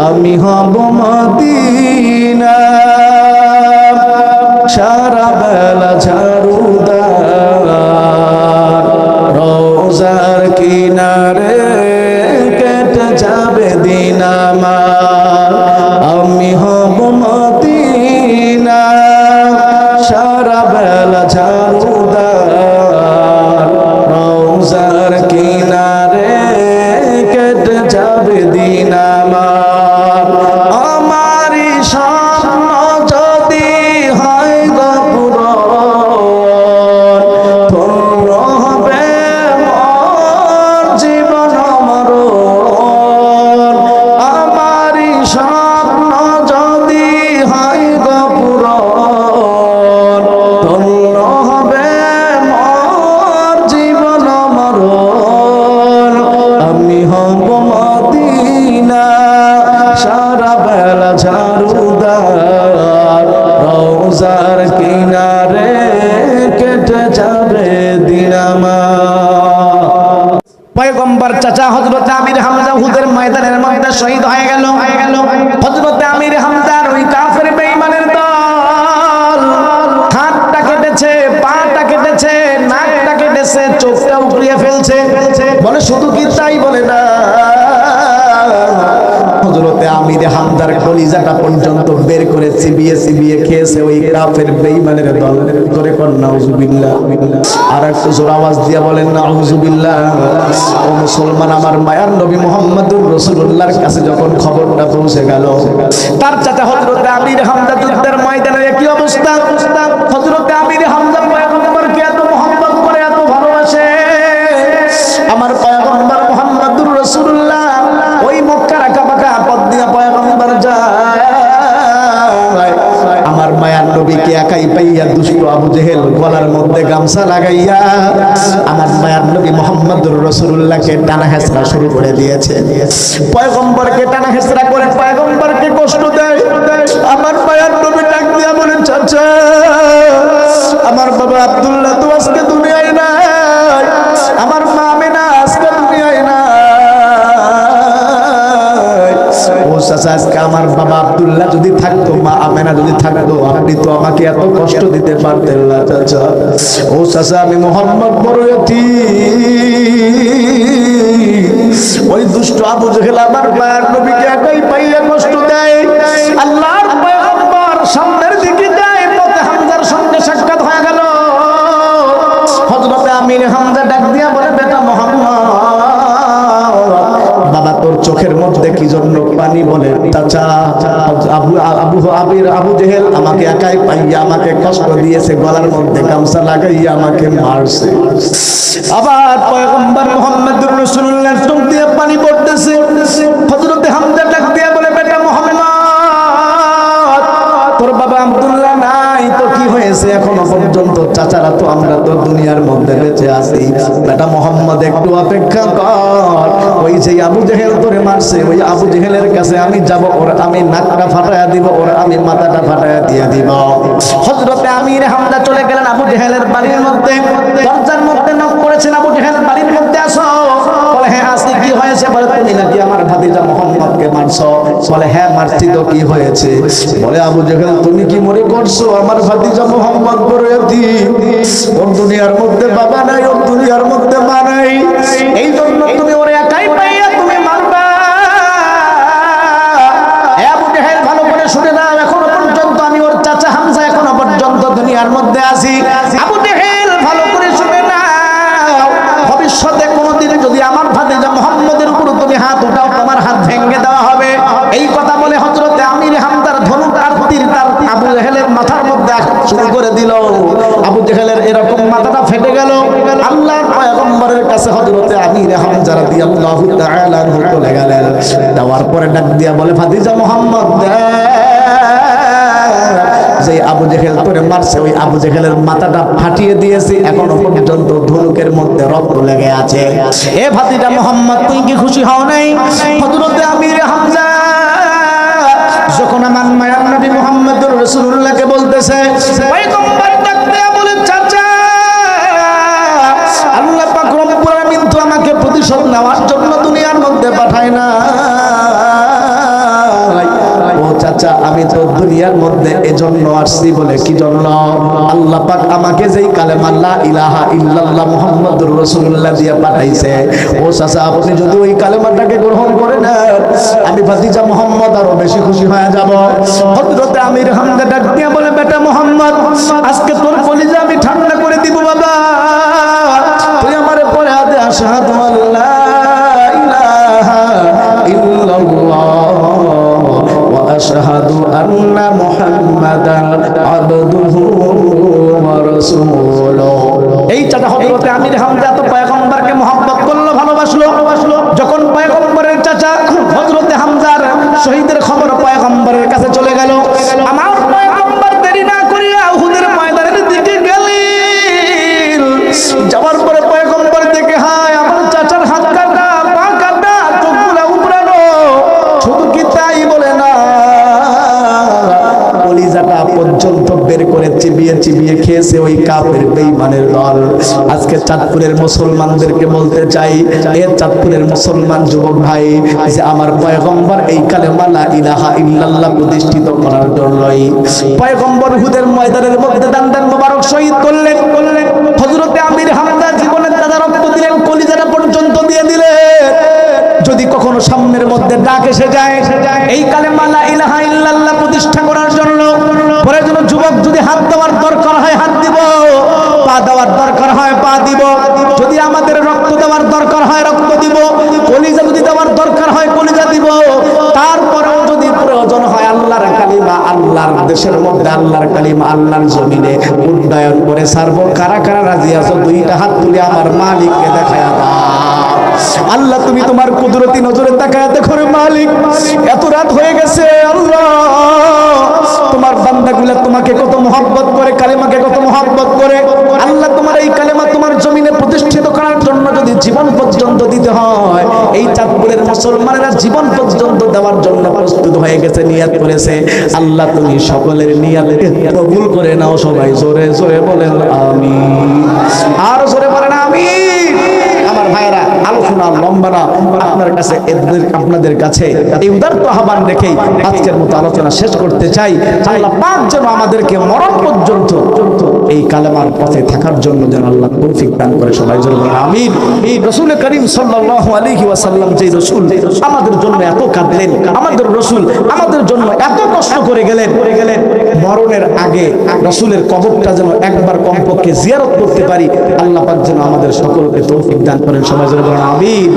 আমি হব মদিনা সারা বেলা ঝাড়ুদার রোজার কিনারে কেটে যাবে দিন আমার আমি হব মদিনা সারা বেলা ঝাড়ুদার রোজার কিনারে কেটে যাবে দিন আমার আমারই স্বপ্ন যদি হয় গো পূরণ ধন্য হবে মোর জীবন মরণ আমারই স্বপ্ন যদি হয় গো পূরণ ধন্য হবে মোর জীবন মরণ আমি হব মদিনা সারা বেলা ঝাড়ুদার রোজার কিনারে কেটে যাবে দিন আমার পয়গম্বর চাচা হযরত আমির হামজা উহুদের ময়দানের মধ্যে শহীদ হয়ে গেল হযরত আমির হামজার ওই কাফের বেঈমানের দল হাতটা কেটেছে পাটা কেটেছে নাকটা কেটেছে চোখটা উপড়িয়ে ফেলছে বলে শুধু কি তাই বলে না হযরতে আমির হামজার কলিজাটা পর্যন্ত বের করে চিবিয়ে চিবিয়ে খেয়েছে ওই কাফের বেঈমানের দল করে কোন নাউজুবিল্লাহ আর একটু জোর আওয়াজ দিয়ে বলেন নাউজুবিল্লাহ ও মুসলমান আমার মায়ার নবী মুহাম্মদুর রাসূলুল্লাহর কাছে যখন খবরটা পৌঁছে গেল তার চাচা হযরতে আমির হামজা যুদ্ধের ময়দানে কি অবস্থা হযরতে আমির হামজা পয়গম্বরকে এত মহব্বত করে এত ভালোবাসে আমার পয়গম্বর মুহাম্মদুর রাসূলুল্লাহ ওই মক্কার আঁকাবাঁকা পথ দিয়ে পয়গম্বর যায় আমার মায়ার নবীকে একাই পাইয়া দুষ্ট আবু জেহেল গলার মধ্যে গামছা লাগাইয়া আমার মায়ার নবী মুহাম্মদুর রাসূলুল্লাহকে টানা হেঁচড়া শুরু করে দিয়েছে পয়গম্বরকে টানা হেঁচড়া করে পয়গম্বরকে কষ্ট দেয় আমার মায়ার নবী ডাক দিয়া বলেন চাচা আমার বাবা আব্দুল্লাহ তো আজকে দুনিয়ায় নাই আমার মা আমিনা আজকে দুনিয়ায় নাই ও চাচা আজকে আমার বাবা আব্দুল্লাহ যদি থাকতো মা আমেনা যদি থাকতো আপনি তো আমাকে এত কষ্ট দিতে পারতেন না চাচা ও চাচা আমি মুহাম্মদ বড় এতিম ওই দুষ্ট আবু জেহেল আমার মায়ের নবীকে একাই পাইয়া কষ্ট দেয় আল্লাহর পয়গম্বর সামনের দিকে যায় পথে হামজার সঙ্গে সাক্ষাৎ হয়ে গেল হযরতে আমির হামজা ডাক দিয়া বলে বেটা মুহাম্মদ বাবা তোর চোখের মধ্যে কি জন্য পানি বলে চাচা আবু জেহেল আমাকে একাই পাইয়া আমাকে কষ্ট দিয়েছে গলার মধ্যে গামছা লাগাইয়া আমাকে মারছে আবার পয়গম্বর মুহাম্মদুর রাসূলুল্লাহর চোখ দিয়ে পানি পড়তেছে হযরতে হামজা ডাক দিয়া বলে বেটা মুহাম্মদ তোর বাবা আব্দুল্লাহ নাই তো কি হয়েছে এখনো পর্যন্ত চাচারা তো আমরা তো দুনিয়ার মধ্যে বেঁচে আছি বেটা মুহাম্মদ একটু অপেক্ষা কর ওই যে আবু জেহেল তোরে মারছে ওই আবু জেহেলের কাছে আমি যাব ওর আমি নাকটা ফাটায়া দিব ওর আমি মাথাটা ফাটায়া দিয়ে দিব হযরতে আমির হামজা চলে গেলেন আবু জেহেলের বাড়ির মধ্যে দরজার মধ্যে নক করেছেন আবু জেহেল বাড়ির মধ্যে আসো বলে হ্যাঁ আসি কি হয়েছে বলে তুমি নাকি আমার ভাতিজা মুহাম্মদকে মারছো বলে হ্যাঁ মারছি তো কি হয়েছে বলে আবু জেহেল তুমি কি মনে করছো আমার ভাতিজা মুহাম্মদ বড় এতিম ওর দুনিয়ার মধ্যে বাবা নাই ওর দুনিয়ার মধ্যে মা নাই এই জন্য তুমি ওরে একাই পাইয়া তুমি মারবা আবু জেহেল ভালো করে শুনে নাও এখনো পর্যন্ত আমি ওর চাচা হামজা এখনো পর্যন্ত দুনিয়ার মধ্যে আছি আবু জেহেল ভালো করে শুনে নাও ভবিষ্যতে কোনোদিন যদি আমার ভাতিজা মুহাম্মদের উপর তুমি হাত উঠাও তোমার হাত ভেঙে দেওয়া হবে এই কথা বলে হযরতে আমির হামজার ধনুক আর তীর তার আবু জেহেলের মাথার মধ্যে শুরু করে দিল আবু জেহেলের এরকম মাথাটা ফেটে গেল আল্লাহর পয়গম্বরের কাছে হযরতে আমির হামজা রাদিয়াল্লাহু তাআলা আনহু চলে গেলেন দেওয়ার পরে ডাক দিয়া বলে ভাতিজা মুহাম্মদ যে আবু জেহেল তোরে মারছে ওই আবু জেহেলের মাথাটা ফাটিয়ে দিয়েছি এখনো পর্যন্ত ধনুকের মধ্যে রক্ত লেগে আছে এ ভাতিজা মুহাম্মদ তুই কি খুশি হও নাই হযরতে আমির হামজা যখন আমার মায়ার নবী মুহাম্মদুর রাসূলুল্লাহকে বলতেছে পয়গম্বর ডাক দেয়া বলে চাচা আল্লাহ পাক রব্বুল আলামিন তো আমাকে প্রতিশোধ নেওয়ার জন্য দুনিয়ার মধ্যে পাঠায় না চাচা আমি তো দুনিয়ার মধ্যে এজন্য আসছি বলে কি জন্য আল্লাহ পাক আমাকে যেই কালেমা লা ইলাহা ইল্লাল্লাহ মুহাম্মাদুর রাসূলুল্লাহ দিয়ে পাঠাইছে, ও চাচা আপনি যদি ওই কালেমাটাকে গ্রহণ করে নেন আমি ভাতিজা মুহাম্মদ আরো বেশি খুশি হয়ে যাব। হযরতে আমির হামজা ডাক দিয়ে বলে, বেটা মুহাম্মদ আজকে তোর কলিজা আমি ঠান্ডা করে দিব বাবা, তুই আমারে পরে আদে আশহাদু আল্লা ইলাহা ইল্লাল্লাহ ওয়া আশহাদু আন্না মুহাম্মাদান আবদুহু ওয়া রাসূলুহু। এই চাচা হযরতে আমির হামজা তো পয়গম্বরকে মহব্বত করলো, ভালোবাসলো। যখন পয়গম্বরের চাচা হযরতে হামজার শহীদের খবর পয়গম্বরের কাছে চলে গেল, আমার পয়গম্বর দেরি না করিয়া উহুদের ময়দানের দিকে গেলেন। যাওয়ার পরে পয়গম্বর দেখে হায় আমার চাচার হাত কাটা, পা কাটা, চোখগুলা উপড়ানো। শুধু কি তাই বলে না, কলিজাটা পর্যন্ত বের করে চিবিয়ে চিবিয়ে খেয়েছে ওই কাফের বেঈমানের দল। আজকে চাঁদপুরের মুসলমানদেরকে বলতে চাই, এ চাঁদপুরের মুসলমান যুবক ভাই, যে আমার পয়গম্বর এই কালেমা লা ইলাহা ইল্লাল্লাহ প্রতিষ্ঠিত করার জন্যই পয়গম্বর উহুদের ময়দানের মধ্যে দান মোবারক শহীদ করলেন। হযরতে আমির হামজা জীবনের দাদা রক্ত দিলেন, কলিজাটা পর্যন্ত দিয়ে দিলেন। যদি কখনো সামনের মধ্যে ডাক এসে যায় এই কালেমা লা ইলাহা ইল্লাল্লাহ প্রতিষ্ঠা করার জন্য, পরে যেন যুবক যদি হাত দেওয়ার দরকার হয় হাত দিব, পা দেওয়ার দরকার হয় পা দিব, যদি আমাদের রক্ত দেওয়ার দরকার হয় রক্ত দিব, কলিজা যদি দেওয়ার দরকার হয় কলিজা দিব। তারপরেও যদি প্রয়োজন হয় আল্লাহর কালিমা আল্লাহর দেশের মধ্যে আল্লাহর কালিমা আল্লাহর জমিনে উন্নয়ন করে ছাড়বো। কারা কারা রাজি আছো দুইটা হাত তুলে আমার মালিককে দেখায়া দাও। আল্লাহ তুমি তোমার কুদরতি নজরে তাকায় দেখো রে মালিক, এত রাত হয়ে গেছে আল্লাহ, তোমার বান্দাগুলা তোমাকে কত মহব্বত করে, কালেমাকে কত মহব্বত করে। আল্লাহ তোমার এই কালেমা তোমার জমিনে প্রতিষ্ঠিত করার জন্য যদি জীবন পর্যন্ত দিতে হয়, এই চাঁদপুরের মুসলমানেরা জীবন পর্যন্ত দেওয়ার জন্য প্রস্তুত হয়ে গেছে, নিয়াত করেছে। আল্লাহ তুমি সকলের নিয়াতকে কবুল করে নাও। সবাই জোরে জোরে বলেন আমিন, আর জোরে বলেন আমিন। আমার ভাইরা আলোচনা লম্বা না, আপনাদের কাছে এই উদারত আহ্বান রেখেই আজকের মতো আলোচনা শেষ করতে চাই। আল্লাহ পাক যেন আমাদেরকে মরণ পর্যন্ত এই কালেমার পথে থাকার জন্য যেন আল্লাহ তৌফিক দান করে। সবাই জোরে বলেন আমিন। রাসূল করিম সাল্লাল্লাহু আলাইহি ওয়াসাল্লাম যে রাসূল আমাদের জন্য এত কাঁদলেন, আমাদের রাসূল আমাদের জন্য এত কষ্ট করে গেলেন, মরণের আগে রাসূলের কবরটা যেন একবার কমপক্ষে জিয়ারত করতে পারি। আল্লাহ পাক যেন আমাদের সকলকে তৌফিক দান করেন। সবাই জোরে বলেন আমিন।